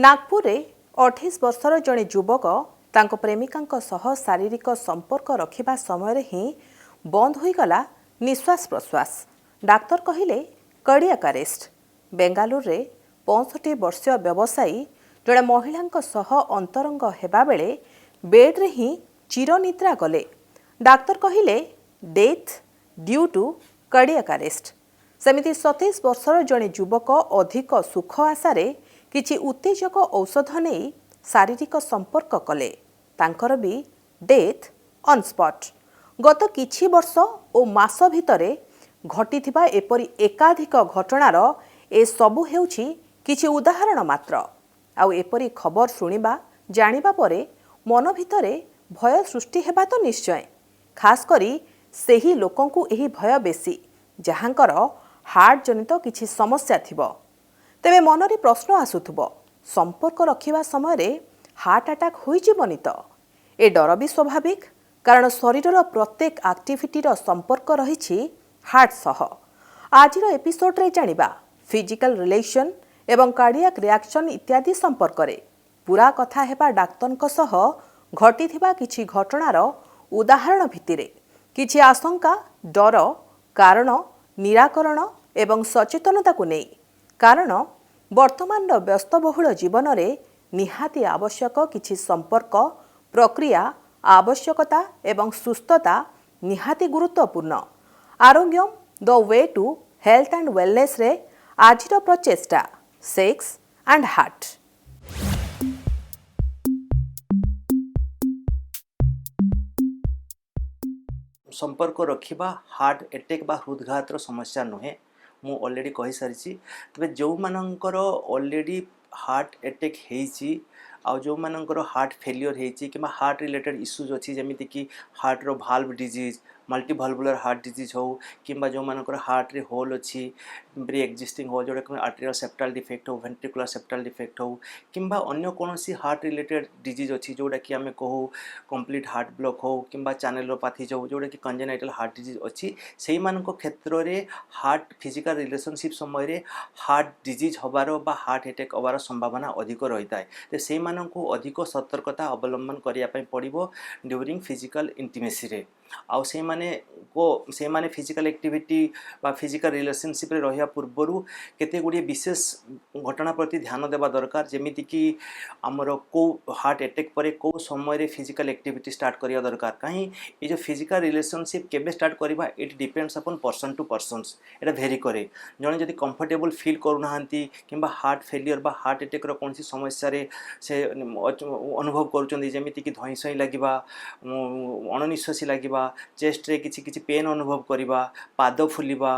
नागपुर में 28 वर्षर जड़े युवक तांको प्रेमिका सह शारीरिक संपर्क रखिबा समय ही बंद होईगला निश्वास प्रश्वास। डाक्तर कहिले कार्डियाक अरेस्ट। बेंगालुरु रे 65 वर्षीय व्यवसायी जड़े महिला सह अंतरंग हेबा बेले बेड रे ही चिरनिद्रा गले। डाक्तर कहिले death due to cardiac arrest. सेमिति 27 वर्षर जड़े युवक अधिक सुख आशारे किछि उत्तेजक औषध नहीं शारीरिक संपर्क कले। तांकर भी डेथ ऑन स्पॉट। गत किछि वर्ष ओ मास भितरे घटिथिबा एपरि एकाधिक घटनार ए सबु हेउछि किछि उदाहरण मात्र। आउ एपरि खबर शुणिबा जानिबा परे मन भितरे भय सृष्टि हेबा तो निश्चय। खास करी सेही लोकंकु एही भय बेसी जहांकर हार्ट जनित किछि समस्या थिबो। तेबे मनरे प्रश्न आसुथुबो, संपर्क रखिबा समय हार्ट अटैक होइजिबनी तो? ए डर भी स्वाभाविक, कारण शरीरर प्रत्येक एक्टिविटीर संपर्क रहिछि हार्ट सह। आजिर एपिसोड रे जानिबा फिजिकल रिलेशन एवं कार्डियाक रिएक्शन इत्यादि संपर्क रे। पूरा कथा हेबा डाक्तरक सह घटिथिबा किछि घटनार उदाहरण भित्तिरे। किछि आशंका, डर, कारण, निराकरण एवं सचेतनता को नहीं। कारण वर्तमान व्यस्तबहुल जीवन में निहाती आवश्यक किछि संपर्क, प्रक्रिया, आवश्यकता एवं सुस्थता निहाती गुरुत्वपूर्ण। Arogyam the way to health and wellness रे आजिर प्रचेष्टा सेक्स एंड हार्ट। संपर्क रखिबा हार्ट अटैक बा हृदघातर समस्या नुहे। मु ऑलरेडी कहि सारिछि। तबे जो मानकर ऑलरेडी हार्ट अटैक हेछि आ जो मानकर हार्ट फेलियर हेछि कि हार्ट रिलेटेड इश्यूज अछि, जेमिति कि हार्ट रो भाल्व डिजीज, मल्टीभाल्वुलर हार्ट डिजीज हो कि जो मानकर हार्ट रे होल अछि, प्री एक्जिस्टिंग हो, जोटा कि आर्टेरियल सेप्टल डिफेक्ट हो, वेंट्रिकुलर सेप्टल डिफेक्ट हो, किंबा अन्य कोनोसी हार्ट रिलेटेड डिजीज अछि जोटा कि आमे कहू कंप्लीट हार्ट ब्लॉक हो किंबा चैनलोपैथी जो जोटा कि कंजेनाइटल हार्ट डिजीज अछि, सेही मानको क्षेत्र रे हार्ट फिजिकल रिलेशनशिप समय रे हार्ट डिजीज होबार बा हार्ट अटैक होबार संभावना अधिक रही है। तो से माननको अधिक सतर्कता अवलंबन करिया पय पड़िबो ड्यूरिंग फिजिकल इंटिमेसी रे। आउ से माने फिजिकल एक्टिविटी बा फिजिकल रिलेशनशिप रे रहिया पूर्वरु केते गुडी विशेष घटना प्रति ध्यान देबा दरकार, जेमिति कि हमर को हार्ट अटैक परे को समय रे फिजिकल एक्टिविटी स्टार्ट करिया दरकार। कहीं ये जो फिजिकल रिलेशनशिप केबे स्टार्ट करबा it depends upon person to persons, एटा भेरी करे। जने जदि कंफर्टेबल फील करू नाहंती किंबा हार्ट फेलियर बा हार्ट अटैक रो कोनसी समस्या रे से अनुभव करूचंदी, जेमिति कि धइसई लागिबा, अणनिश्वासी लागिबा, चेस्ट रे किछि किछि पेन अनुभव करिबा, पाद फुलिबा,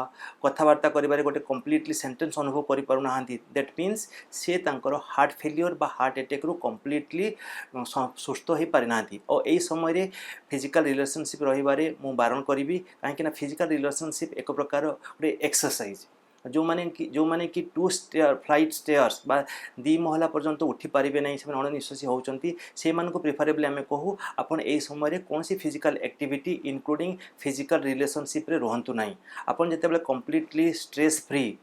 कथावार्ता करिबारे गोटे कंप्लीटली सेंटेंस अनुभव करि पारु नाहंती, दैट मीन्स से तांकर हार्ट फेलियर बा हार्ट अटैक रो कंप्लीटली सुस्थ होई पारि नाहंती। और एई समय रे फिजिकल रिलेशनशिप रहिबारे मु बारण करिबी, काहेकि ना फिजिकल रिलेशनशिप एक प्रकार गोटे एक्सरसाइज। जो माने कि टू फ्लाइट स्टेयर्स बा दी महला पर्यंत उठी पारिबे नहीं, से अणनिश्वासी होउचंती, से मानको प्रिफरेबली आमे कहू आपण एई समय रे कोनसी physical activity including physical relationship रे रहंतु नाही। आपण जेतेबेले कंप्लीटली स्ट्रेस फ्री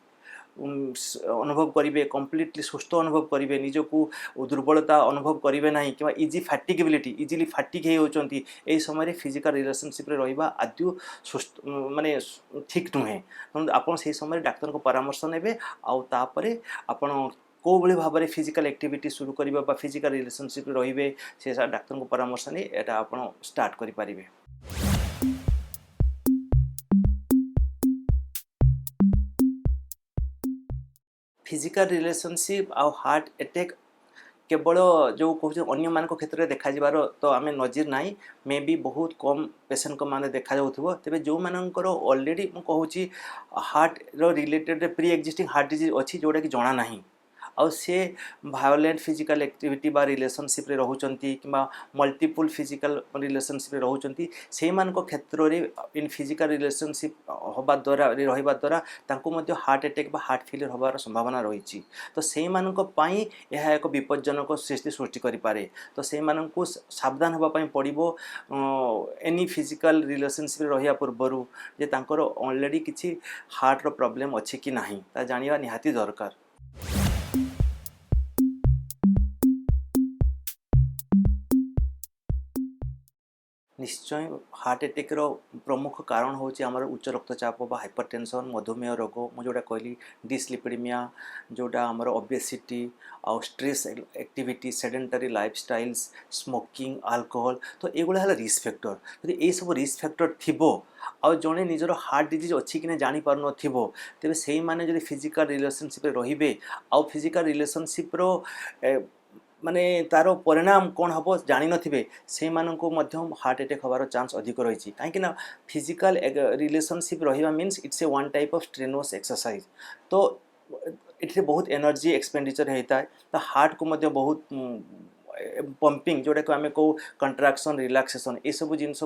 अनुभव करिवे, कंप्लीटली सुस्थ अनुभव करिवे, निजको दुर्बलता अनुभव करिवे नाही कि इजी फैटिगेबिलिटी, इजीली फैटिग हे होचंती, एई समय रे फिजिकल रिलेशनशिप रे रहिबा आद्यु सुस्थ माने ठीक नुहे। आपण सेही समय डाक्टर को परामर्श नेबे, आउ तापरे आपण को बळे भाबरे फिजिकल एक्टिविटी शुरू करिबा बा फिजिकल रिलेशनशिप रे रहिबे, से डाक्टर को परामर्श नै एटा आपण स्टार्ट करि पारिबे। फिजिकल रिलेशनशिप आउ हार्ट अटैक केवल जो कहूँ अन्य मान क्षेत्र में देखा जाबार तो आम नजीर नाई, मे भी बहुत कम पेसेंट को माने देखा जाउथबो। तेबे जो मानकर ऑलरेडी मु कहूची हार्ट रो related pre existing heart disease अच्छी जोटा कि जना नाही, आउ से वायोलेंट फिजिकल एक्टिविटी बा रिलेशनशिप रे रहउचंती किंबा मल्टीपल फिजिकल रिलेशनशिप रे रहउचंती, से मान को क्षेत्र रे इन फिजिकल रिलेशनशिप होबा द्वारा रहिबा द्वारा तांको मध्ये हार्ट अटैक बा हार्ट फेलियर होबार संभावना रहिछि। तो से मान को पई यह एक विपज्जनक स्थिति सृष्टि करि पारे। तो से मान को सावधान होबा पई पड़िबो एनी फिजिकल रिलेशनशिप रे रहिया पूर्वरु जे तांकर ऑलरेडी किछि हार्ट रो प्रॉब्लम अछि कि नाही ता जानिबा निहाती दरकार। निश्चय हार्ट अटैक रो प्रमुख कारण होची हमर उच्च रक्तचाप बा हाइपरटेंशन मधुमेह रोग मु जोटा कहली डिस्लिपिडेमिया जोटा हमर ओबेसिटी और stress activity sedentary lifestyles smoking alcohol तो एगुला हला रिस्क फैक्टर यदि ए सब रिस्क फैक्टर थिबो आ जने निजर हार्ट डिजीज अच्छी कि जानी पार नथिबो तेबे सेही माने जदि फिजिकल रिलेशनशिप रहिबे आ फिजिकल रिलेशनशिप रो माने तार परिणाम कौन हम जानी नथिबे से माननको मध्यम हार्ट अटैक हबार चांस अधिक रही कहीं ना फिजिकल रिलेशनशिप रहिबा means it's a one type of strenuous exercise तो इट्स बहुत एनर्जी एक्सपेंडिचर होता है तो हार्ट को मध्य बहुत पंपिंग जोटा को आम कहू कंट्राक्शन रिलैक्सेशन ये सब जिनस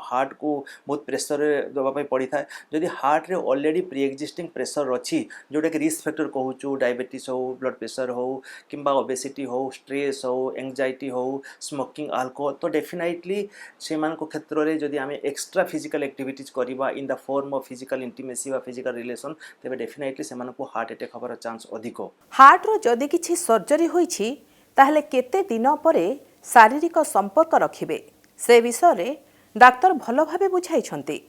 हार्ट को बहुत प्रेसर देवाई पड़ी था जदि हार्ट रे ऑलरेडी प्री एक्जिस्टिंग प्रेसर अच्छी जोटा कि रिस्क फैक्टर कहूँ डायबिटीज हो ब्लड प्रेसर हो कि ओबेसिटी हो स्ट्रेस हो एंजाइटी हो स्मोकिंग अल्कोहल तो डेफिनेटली से क्षेत्र में जदि आम एक्सट्रा फिजिकल एक्टिविटीज करवा इन the form of physical intimacy व फिजिकल रिलेशन तेज डेफिनेटली से हार्ट अटैक हबार चांस अधिक हार्ट रो जदि किछि सर्जरी होईछि ताहले केते दिन परे शारीरिक संपर्क रखिबे से विषय रे डाक्तर भलो भाबे बुझाइछन्ति।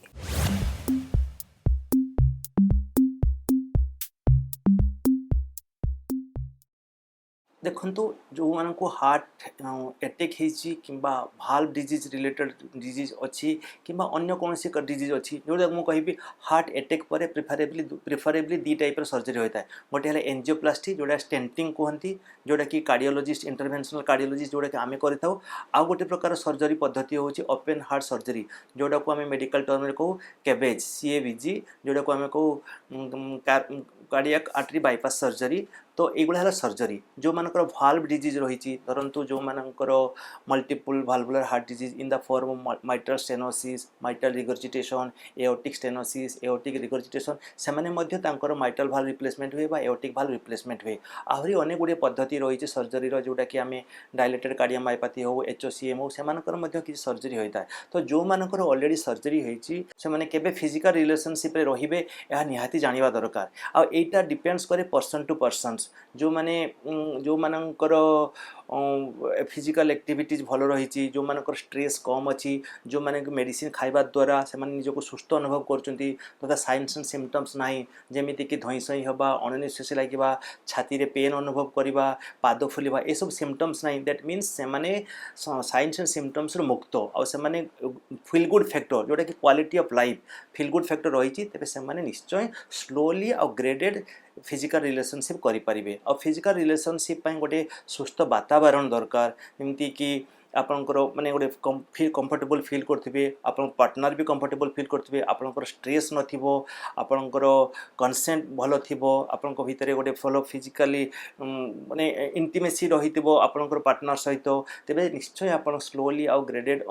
देखंतु जो मानक हार्ट अटैक होती कि भाल्व डिजीज रिलेटेड डिजीज अच्छी कि अन्य कौन सी डिजीज अच्छी जोटा मुझे कहि हार्ट अटैक पर प्रिफरेबली दी टाइप सर्जरी होता है गोटे है एंजियोप्लास्टी जोटा स्टेंटिंग कहती जोटा कि कार्डियोलॉजिस्ट इंटरवेंशनल कार्डियोलॉजिस्ट जोटा कि आम करें आउ गोटे प्रकार सर्जरी पद्धति हूँ ओपन हार्ट सर्जरी जोटा को आम मेडिकल टर्म में कहू केबेज CABG जोटा को आम कहू कार्डियक आर्टरी बाईपास सर्जरी तो एगुड़ा है सर्जरी जो मानकर भाल्व डिजीज रही धरतु जो मानकर multiple valvular heart disease in the form of mitral stenosis mitral regurgitation aortic stenosis aortic regurgitation से माइट्रल भाल्व रिप्लेसमेंट हुए बा एओर्टिक भाल्व रिप्लेसमेंट हुए आहरी अनेक गुड़े पद्धति रही सर्जरी जोटा कि आम डायलेटेड कार्डियोमायोपैथी हो HOCM हो से किसी सर्जरी होता है तो जो मानकर ऑलरेडी सर्जरी होती से फिजिकल रिलेशनशिप रे यह निहाती जानिबा दरकार आ एटा डिपेंड्स करे पर्सन टू पर्सन जो माने जो मानकर फिजिकल एक्टिविटीज भल रही जो मानकर स्ट्रेस कम अच्छी जो माने मेडिसिन खाइबा द्वारा से निजक सुस्थ अनुभव करछंती तथा साइंस एंड सिम्पटम्स नाही जेमिति कि धईसई हवा अणनिश्वासी लागिबा छाती रे पेन अनुभव करबा पाद फुलिबा ए सब सिम्पटम्स नाही दैट मीन्स से माने साइंस एंड सिम्पटम्स रो मुक्त और से माने फील गुड फैक्टर जोटा कि quality of life feel good factor रही तेरे से माने निश्चय स्लोली और ग्रेडेड फिजिकल रिलेशनशिप करें और फिजिकल रिलेशनशिप गोटे सुस्थ वातावरण दरकार जमती कि आपणकर माने गोटे फील कंफर्टेबल फील करेंगे आप पार्टनर भी कंफर्टेबल फील करेंगे आपणकर स्ट्रेस नथिबो आपणकर कंसेंट भल थिबो आपणक भितर गोटे फॉलो फिजिकली माने इंटीमेसी रहिथिबो आपणकर पार्टनर सहित तेबे निश्चय आपण स्लोली आउ ग्रेडेड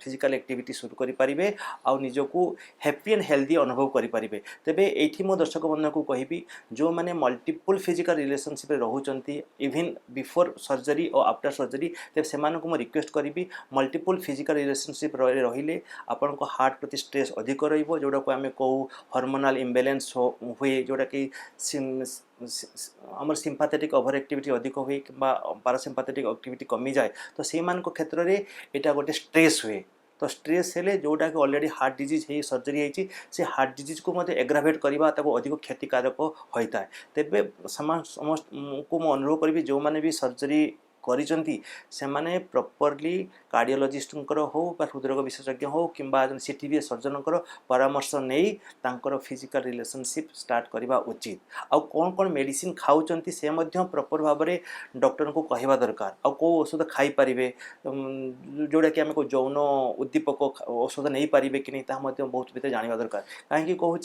फिजिकल एक्टिविटी शुरू करि परिबे आउ निजको हैप्पी एंड हेल्दी अनुभव करि परिबे तेबे एठी मो दर्शक बंधु को कहिबी जो माने मल्टीपल फिजिकल रिलेशनशिप रहुचंती इवन बिफोर सर्जरी और आफ्टर सर्जरी तेबे सेमानकु मो रिक्वेस्ट करी मल्टीपल फिजिकल रिलेशनशिप रहिले आपण को हार्ट प्रति स्ट्रेस अधिक रहिबो जोटा को आम कहू हार्मोनल इम्बैलेंस हुए जोटा कि आमर सिम्पाथेटिक ओवर एक्टिविटी अधिक हुए कि पारासिम्पाथेटिक एक्टिविटी कमी जाए तो से क्षेत्र में यहाँ गोटे स्ट्रेस हुए तो स्ट्रेस हेले जोटा कि ऑलरेडी हार्ट डिजीज है सर्जरी होती से हार्ट डिजीज को मत एग्रावेट करवा अधिक क्षतिकारक होता है तेबे समस्त को मुझे अनुरोध करी जो मैंने भी सर्जरी करिचंती से माने प्रॉपर्ली कार्डियोलॉजिस्ट हो हृदरोग विशेषज्ञ हो कि CTBA सर्जन परामर्श नहीं तांकर फिजिकल रिलेशनशिप स्टार्ट करवा उचित आउ कौन कौन मेडिसिन खाऊचंती से मध्य प्रॉपर भाव में डॉक्टर को कहवा दरकार आउ को औषध खाई पारिबे जोटा कि आम को यौन उद्दीपक औषध नहीं पारिबे कि नहीं ताहा मध्य बहुत भीतर जानवा दरकार कहीं कहूँ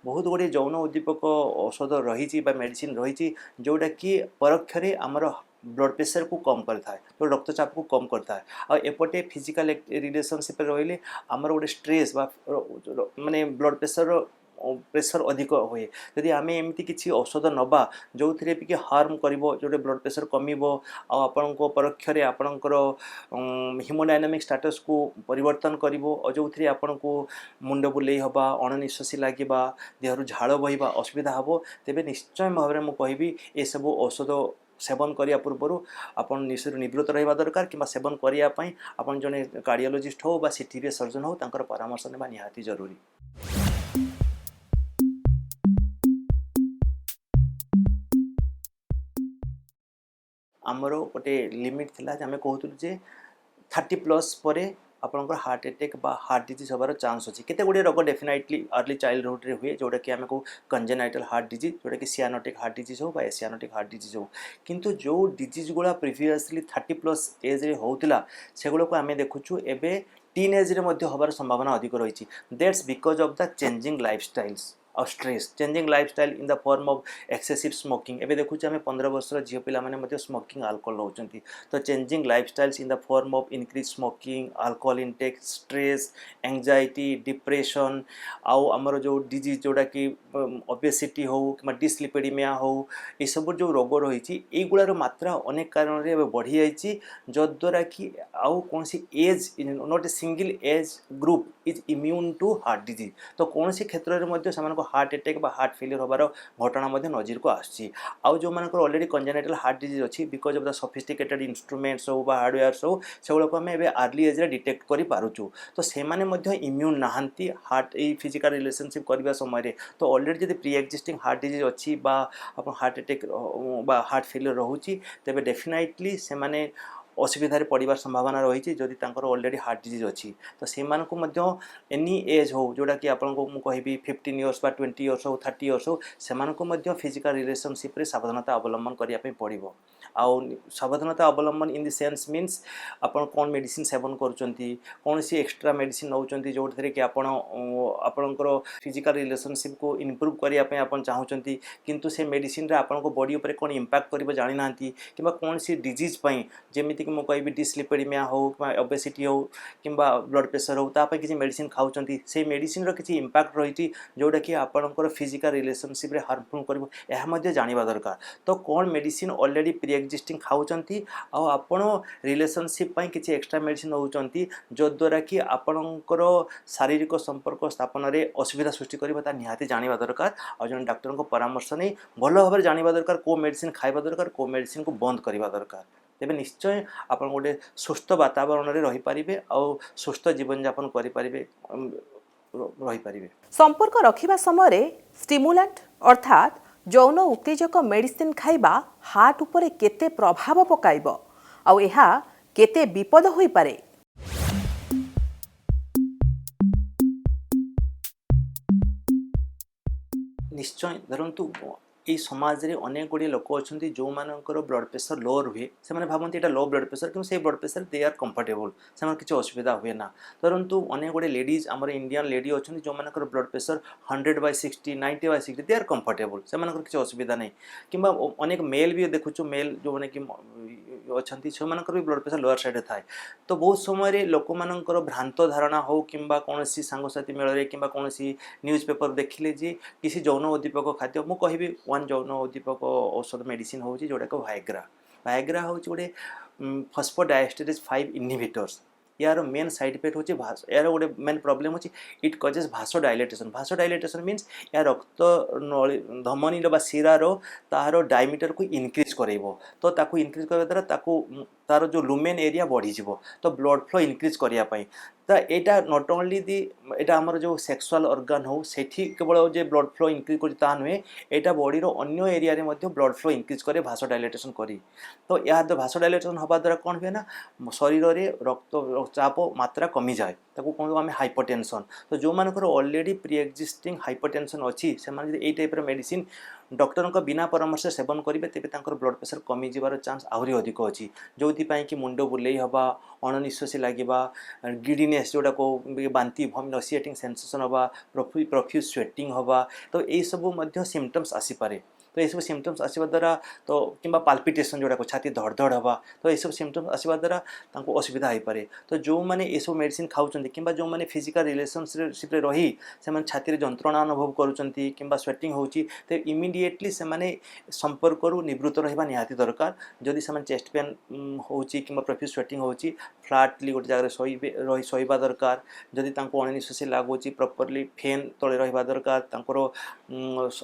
बहुत गुड़े यौन उद्दीपक औषध रही मेडिसिन रही जोटा कि परोक्ष आमर ब्लड प्रेशर को कम करता है तो रक्तचाप को कम करता है और एपटे फिजिकल रिलेशनशिप रही आमर गोटे स्ट्रेस माने ब्लड प्रेशर अधिक हुए जदि आम एमती किसी औषध नवा जो थे भी हार्म कर जोटे ब्लड प्रेशर कमिबो आपण परोक्ष आपणकर हिमोडायनामिक स्टेटस को परिवर्तन करिवो और जो थे आपण को मुंड बुले हवा अणनिश्वासी लगे देहरु झाड़ बहवा असुविधा हम तेबे निश्चय भाव में मुझे कहबी ये सब औषध सेवन करिया पूर्व आपण निवृत्त रहिबा दरकार किंबा सेवन करिया पई आपण जने कार्डियोलॉजिस्ट हो बा सीटीबी सर्जन हो तांकर परामर्श नेबा निहाती जरूरी। आमर गोटे लिमिट थिला जे आमे कहतु जे 30+ पर आपंकर हार्ट अटैक बा हार्ट डिजीज होबार चांस अच्छी केते गुड़े रोग डेफिनेटली अर्ली चाइल्डहुड रे हुए जोटा कि आमे को कंजेनाइटल हार्ट डिजीज जोटा कि सियानोटिक हार्ट डिजीज हो बा एसियानोटिक हार्ट डिजीज हो किंतु जो डिजीज गुला प्रिवियसली 30+ एज रे होतिला सेगुलो को आमे देखुछु एबे टीन एज रे मध्ये होबार संभावना अधिक रही। That's because of the changing lifestyles और stress changing lifestyle in the form of excessive smoking एबे देखुचे आमे 15 वर्षर झियो पिला माने मध्ये स्मोकिंग अल्कोहल होचंती तो changing lifestyles in the form of increase smoking alcohol intake stress anxiety depression आउ आमर जो डिजीज जोड़ा कि ओबेसिटी हो कि डिस्लिपिडिमिया हो ये सब जो रोग रही एगुड़ार मात्रा अनेक कारण रे बढ़ी जाइए जद्वारा कि आउ कौन सी age not a single age group is immune to heart disease तो कौन सी क्षेत्र में हार्ट अटैक बा हार्ट फेलियर होबार घटना नजर को आसी आउ जो मानकर ऑलरेडी कंजेनाइटल हार्ट डिजीज अच्छी because of the sophisticated instruments हो बा हार्डवेयर्स हो सेगुलो को आम अर्ली एज रे डिटेक्ट करि पारुचु तो से माने इम्यून नहांती हार्ट ए फिजिकल रिलेशनशिप करबा समय तो ऑलरेडी जब प्री एक्जिस्टिंग हार्ट डिजीज अच्छी बा आप हार्ट अटैक बा हार्ट फेलियर रोचे तेबे डेफिनेटली से माने असुविधार पड़ार संभावना रही जदि ऑलरेडी हार्ट डिजीज अच्छी तो से एनी एज हो जोड़ा कि आपको मुझे 15 इयर्स बा 20 इयर्स हो 30 इयर्स हो से फिजिकल रिलेशनशिप रे सावधानता अवलंबन करने पड़ो आउ सावधानता अवलंबन इन द सेंस मीन्स आप कौन मेडिसिन सेवन कौन सी एक्सट्रा मेडिसिन नौ जो थे कि आपणकर फिजिकल रिलेशनशिप को इम्प्रूव करने आप चाहूँगी किंतु से मेडिसिन रे आपको बॉडी उपर कौन इंपैक्ट कर जानी ना कि कौन सी डिजीज जमीती कि मुझे डिस्लिपिडिमिया हो कि ओबेसिटी हो कि ब्लड प्रेशर हो ताप किसी मेडिसिन खाऊँ से मेडिसिन किसी इंपैक्ट रही जोटा कि आपंकर फिजिकल रिलेशनशिप रे हार्मफुल कर जाना दरकार तो कौन मेडिसिन ऑलरेडी प्री एक्जिस्टिंग खाऊँ आपण रिलेशनशिप किसी एक्सट्रा मेडिसिन नौकरी जद्वारा कि आपणकर शारीरिक संपर्क स्थापन में असुविधा सृष्टि करता निहाती जाना दरकार और जन डाक्टर को परामर्श नहीं भल भाव जाना दरकार कौ मेडिसिन खाइबा दरकार कौ मेडिसिन को बंद करवा दरकार तेबे निश्चय आप गोटे सुस्थ वातावरण में रही पारिबे और सुस्थ जीवन यापन करि पारिबे रही पारिबे। संपर्क रखिबा समय रे स्टिमुलेंट अर्थात यौन उत्तेजक मेडिसिन खाइबा हार्ट उपरे केते प्रभाव पकाइबो आउ एहा केते विपद होई पारे। निश्चय धरतु ये समाज रे अनेक गुड़ी लोक अच्छा जो मानकर ब्लड प्रेशर लो रुहे से भावती ये लो ब्लड प्रेशर कि से blood pressure they are comfortable से किसी असुविधा हुए ना परंतु अनेक गुड़ी लेडीज आम इंडियन लेडी अच्छा जो मानकर blood pressure 100/60 90/60 they are comfortable से किसी असुविधा नहीं कि अनेक मेल भी देखु मेल जो मैंने कि अच्छा से भी ब्लड प्रेशर लोअर साइड थाए तो बहुत समय लोक मानकर भ्रांत धारणा हो कि कौन सांगसाथी मेल कि कौन न्यूज पेपर देखिले जे किसी यौन उद्दीपक खाद्य मुझे कहि वन यौन उद्दीपक औषध मेडिसिन हो जोटा को वायग्रा हूँ गोटे फॉस्फोडाइएस्टेरेज 5 इनहिबिटर्स यार मेन साइड इफेक्ट होची यार गोटे मेन प्रॉब्लम होची इट कजेस भासोडाइलेटेशन मीन्स या रक्त धमनी बा शिरार तार डायमीटर को इनक्रीज करेबो तो ताकू इनक्रीज करबा द्वारा ताकू तार जो लुमेन एरिया बढ़ी जीवो तो ब्लड फ्लो इनक्रीज करिया पई तो यहाँ नॉट ओनली दी एटा हमर जो सेक्सुअल ऑर्गन हो सेठी केवल जो ब्लड फ्लो इनक्रीज करी ता नुहे एटा बॉडी रो अन्य एरिया रे मध्ये ब्लड फ्लो इनक्रीज करे भासोडाइलेटेशन करी तो या भासोडाइलेटेशन हवा द्वारा कौन हुए ना शरीर रे रक्त चाप मात्रा कमी जाए ताको कहू आम हाइपरटेंशन तो जो मानकर ऑलरेडी प्री एक्जिस्टिंग हाइपरटेंशन अच्छी से यही टाइप मेडिसिन डॉक्टर का बिना परामर्श सेवन करेंगे तेज ब्लड प्रेशर कमी जबार चांस आहरी अधिक अच्छी जो कि मुंड बुले हवा अणनिश्वासी लगे गिडीनेस जोटा को बांती नसिएटिंग सेंसेशन हवा प्रफ्यूज स्वेटिंग हवा तो यही सब सिम्पटम्स आसीपे तो ये सब सिम्पटम्स आसवा द्वारा तो कि पाल्पिटेशन जोड़ा को छाती धड़धड़ हवा तो ये सब सिम्पटम्स आसवा द्वारा असुविधा हो पारे तो जो मैंने ये सब मेडिसिन खाऊँ कि जो मैंने फिजिकल रिलेशनशिप रही से छाती जंत्रणा अनुभव करुँच स्वेटिंग होची तो इमिडिएटली से संपर्क निवृत्त रहा निहाती दरकार जदि से चेस्ट पेन होची कि प्रफ्यूज स्वेटिंग होची फ्लाटली गोटे जगह शोवा दरकार जदि अणनिश्वासी लगुच प्रॉपर्ली फैन तले रहा दरकार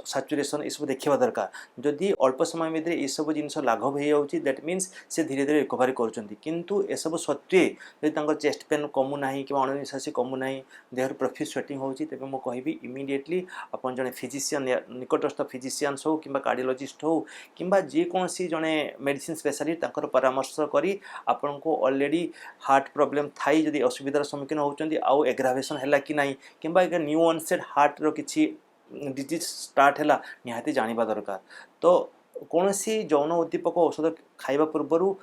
सैचुरेशन ये सब देखा दरकार दरकार जदि अल्प समय भितर ये सब जिन लाघव हो जाऊँगी दैट मीन्स से धीरे धीरे रिकवरी करुँच किंतु ए सब सत्वे जब चेस्ट पेन कमुना कि अणनिश्वासी कमुना देहर प्रफ्यूज स्वेटिंग होती तेज मुझे कहि इमिडिएटली आपन जड़े फिजिशियन निकटस्थ फिजिशियंस हो कि कार्डियोलॉजिस्ट हो कि जेकोसी जड़े मेडिसिन स्पेशलिस्ट परामर्श करी आपन को ऑलरेडी हार्ट प्रॉब्लम थाई जदि असुविधार सम्मुखीन होती आउ एग्रावेशन है कि ना कि न्यू ऑनसेट हार्ट रो किछि डिजीज स्टार्ट है निहाती जानिबा दरकार। तो कौन सी जौन उद्दीपक औषध खाइबा पूर्व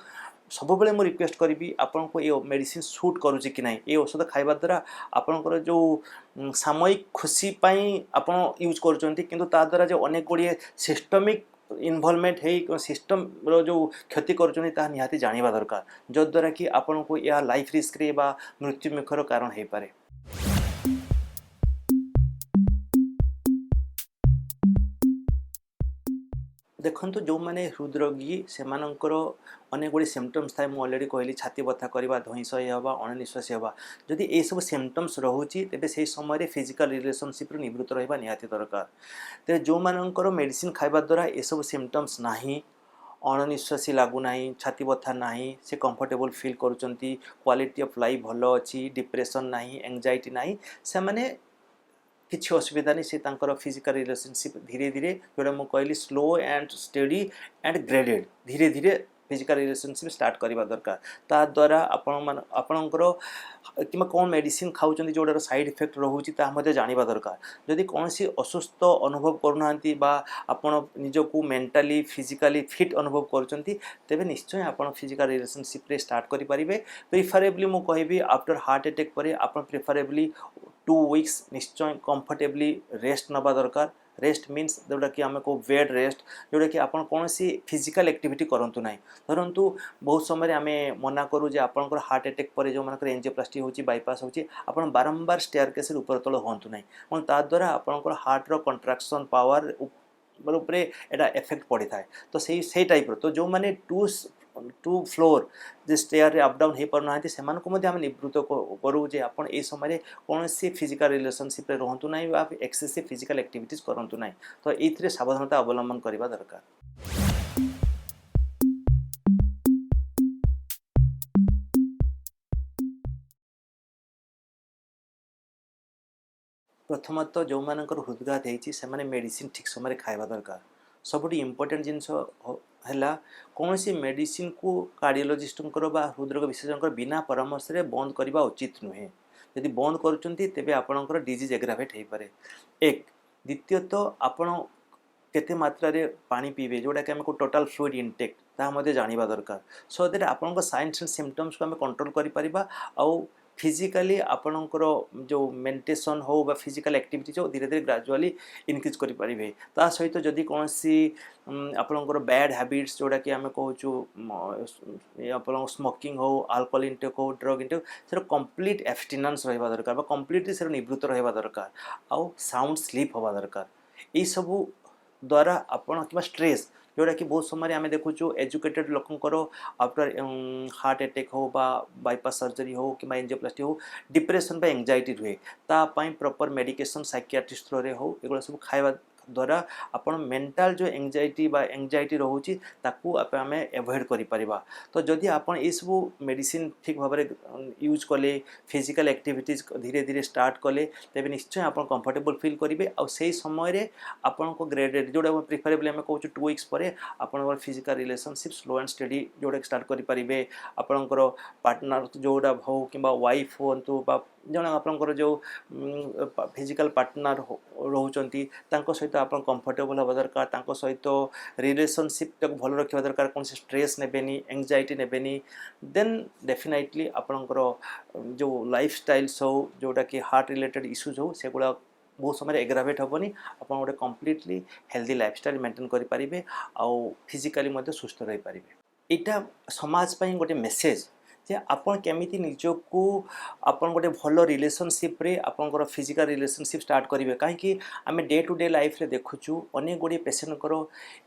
सब बेले मुझे रिक्वेस्ट करी आपन को ये मेडिसिन सूट करुच्ची कि ना ये औषध खाइबा द्वारा आपनकर जो सामयिक खुशी आपन यूज करुँच किंतु ता द्वारा जो अनेक गुड़िए सिस्टमिक इनवॉल्वमेंट है सिस्टम रो जो क्षति करुँच निहाती जानिबा दरकार जद्वारा कि आपन को यह लाइफ रिस्क रे बा मृत्यु मुखर कारण हो पारे। देखो जो मैंने हृदरोगी से अनेक गुड़ी सिम्पटम्स थाए मुझे अलरेडी कहली छाती बथा करवा धईसई हवा अणनिश्वासी हवा जदि ये सब सिम्पटम्स रोचे तेज से समय फिजिकल रिलेशनशिप निवृत्त रहा निहाती दरकार। तेज जो मानकर मेडिसिन खाइबा द्वारा ये सब सिम्पटम्स नाही अणनिश्वासी लगुना छाती बथा ना से कंफर्टेबल फील करुँच क्वालिटी ऑफ लाइफ भल अच्छी डिप्रेशन ना एंजाइटी ना से माने किसी असुविधा नहीं से फिजिकल रिलेशनशिप धीरे धीरे जोड़ा मुझे कहली slow and steady and graded धीरे धीरे फिजिकल रिलेशनशिप स्टार्ट करवा दरकार। ता द्वारा आपणकर कि कौन मेडिसिन खाऊँ जोड़ार साइड इफेक्ट रोचे जानवा दरकार। जदि कौन सी असुस्थ अनुभव करूना आपण निजको मेंटाली फिजिकली फिट अनुभव करुँच तेज निश्चय आप फिजिकल रिलेशनशिप स्टार्ट करेंगे। प्रिफरेबली मुझे कहि आफ्टर हार्ट अटैक पर आप प्रिफरेबली 2 वीक्स निश्चय कंफर्टेबली रेस्ट नवा दरकार। रेस्ट मीन्स जोटा कि आम को बेड रेस्ट जोटा कि आप कौन सी फिजिकल एक्टिविटी करूँ ना धरतु बहुत समय आम मना करूँ जे आपंकर हार्ट अटैक पर जो मानकर एंजियोप्लास्टी होची बाईपास होची आपन बारंबार स्टेयर केस ऊपर तल हूँ ना ता द्वारा आपंकर हार्ट रो कंट्राक्शन पावर उपरे एटा इफेक्ट पड़ी थाए। तो से टाइप तो जो मैंने टू फ्लोर जे स्टेयर अप डाउन हो पार ना से आम निवृत्त करूँ जे आप समय कौन सी फिजिकल रिलेशनशिप रहतु ना एक्सेसिव फिजिकल एक्टिविटीज करूँ ना। तो ये सावधानता अवलंबन करने दरकार। प्रथमत जो मानकर हृदघात होती मेडिसिन ठीक समय खाइबा दरकार। सबुठ इम्पोर्टेंट जिनस है कौन सी मेडिसिन को कार्डियोलॉजिस्ट हृदरोग विशेषज्ञ बिना परामर्श रे बंद करने उचित नुहे। यदि बंद करुँच तेज आपणकर डिजीज एग्रावेट हो पारे। एक द्वितीयत आपण केते मात्रा रे पानी पीबे जोटा कि आमको टोटल फ्लूइड इनटेक ताहा जानवा दरकार सो दैट आपण साइंस एंड सिम्पटम्स को आम कंट्रोल करें आउ फिजिकली आपणकर जो मेडिटेशन हो बा फिजिकल एक्टिविटीज हो धीरे धीरे ग्रेजुअली इनक्रीज करें। ता सहित जदि कौन सी आपणकर बैड हैबिट्स जोटा कि आम कहूँ आप स्मोकिंग हो अल्कोहल इंटेक हो ड्रग इंटेक से कंप्लीट एब्स्टिनेंस रहा दरकार कंप्लीटली से निवृत्त रहा दरकार आउ साउंड स्लीप हवा दरकार। यही सबू द्वारा आपण कि स्ट्रेस जोटा कि बहुत समय आम देखु एजुकेटेड लोकंर आफ्टर हार्ट अटैक हो बा बाईपास सर्जरी हो कि एंजियोप्लास्टी हो डिप्रेशन बा एंजाइटी रुए तापाई प्रॉपर मेडिकेशन साइकियाट्रिस्ट थ्रो हो एगुड़ा सब खाइबा द्वारा आपण मेंटल जो एंजाइटी रोचे ताकू आम एवॉइड करिपरिबा। तो जदि आपण ये सब मेडिसिन ठीक भाव में यूज कले फिजिकल एक्टिविटीज धीरे धीरे स्टार्ट कले तेज निश्चय आप कंफर्टेबल फील करेंगे और से समय आपण को ग्रेडेड जोड़ा प्रिफरेबली आम कहूँ 2 वीक्स पर आप physical relationship slow and steady जोड़ा स्टार्ट करेंगे। आपणकर पार्टनर जोड़ा हो कि वाइफ हूँ जन आपंकर जो फिजिकल पार्टनर रोचंती सहित आप कंफर्टेबल हवा दरकार सहित रिलेशनशिप भल रखा दरकार कौन से स्ट्रेस नेबेनी एंजाइटी नेबेनी देन डेफिनेटली आपणकर जो लाइफ स्टाइल्स हो जोटा कि हार्ट रिलेटेड इश्यूज हो सेगुड़ा बहुत समय एग्रावेट हेनी आप गोटे कम्प्लीटली हेल्दी लाइफस्टाइल मेंटेन करेंगे आउ फिजिकली सुस्थ रही पारे। यहाँ समाज पाई गोटे मेसेज जे आपन केमिति निजको आपन गोटे भल रिलेशनशिप रे आपनकर फिजिकल रिलेशनशिप स्टार्ट करेंगे कहीं आम डे टू डे लाइफ रे देखुचु अनेक गुड़ी पेसेंटर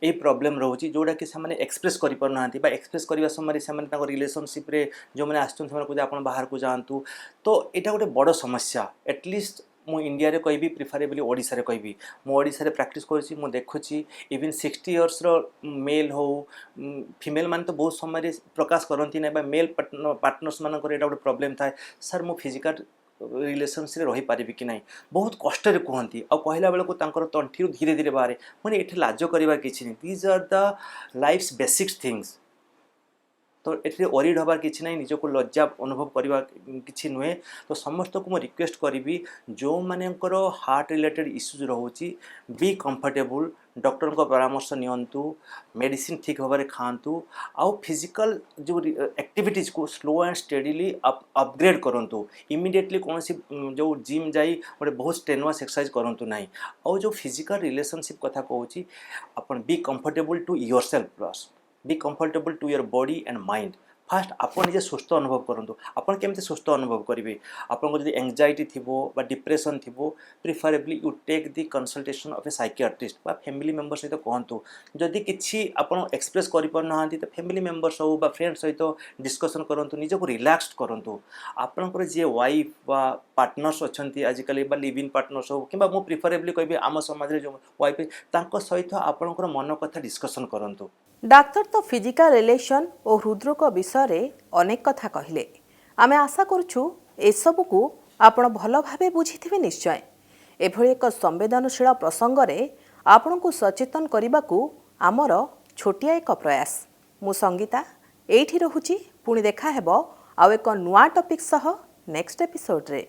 ये प्रॉब्लम रोचे जोड़ा कि से एक्सप्रेस करना एक्सप्रेस करने समय से रिलेशनशिप रे जो मैंने आसपन बाहर को जातु तो यहाँ गोटे बड़ समस्या एटलिस्ट मु इंडिया रे कहबी प्रिफरेबली ओडिशा रे कहबी मु ओडिशा रे प्रैक्टिस करछि मु देखुछि इवन 60 इयर्स रो मेल हो फीमेल मान तो बहुत समय रे प्रकाश करंती नै बा मेल पार्टनर्स मान को एटा गोटे प्रॉब्लम थाए सर मु फिजिकल रिलेशनशिप रे रही पारिबी कि नहीं बहुत कष्ट रे कहंती आ कहला बेला को तांकर तंठी धीरे धीरे बाहर माने एठी लाज करबा किछि नहीं these are the life's basic things तो एठी ओरिड हबार किछि नहीं निजको लज्जा अनुभव करबा किछि नुहे तो समस्त को मो रिक्वेस्ट करिवि जो मानेकर हार्ट रिलेटेड इश्यूज रहउची बी कंफर्टेबल डॉक्टर को परामर्श नियंतु मेडिसिन ठीक भाव खातु आउ फिजिकल जो एक्टिविटीज को स्लो एंड स्टेडीली अपग्रेड करंतु इमिडिएटली कौन सी जो जिम जाई गोटे बहुत स्ट्रेनुअस एक्सरसाइज करंतु नहीं आउ जो फिजिकल रिलेशनशिप कथा कहूँ अपन be comfortable to yourself plus be comfortable to your body and mind first आपन निजे सुस्थ अनुभव करंतु आपन केमते सुस्थ अनुभव करिवे आपन को जदि एंजाइटी थिबो बा डिप्रेशन थिबो preferably you take the consultation of a psychiatrist बा फैमिली मेंबर सहित कहंतु जदि किछि आपन एक्सप्रेस करि पर नहांती तो फैमिली मेंबर्स हो बा फ्रेंड्स सहित डिस्कशन करंतु निजे को रिलैक्स करंतु आपन को जे वाइफ बा पार्टनर्स अछंती आजिकली बा लिव इन पार्टनर्स हो किबा मु प्रिफरेबली कहबी आम समाज रे जो वाइफ तांको सहित आपन को मन कथा डिस्कशन करंतु डाक्तर तो फिजिकल रिलेशन और हृदरोग विषय अनेक कथा कहले आमे आशा करूछु एसबू को आपण भल भावे बुझिथिबे निश्चय एभଳି एक संवेदनशील प्रसंग रे आपण को सचेतन करने को आमर छोटिया एक प्रयास मु संगीता एठी रहुची पुणी देखा हेबो आउ एक नुआ टॉपिक सह नेक्स्ट एपिसोड रे।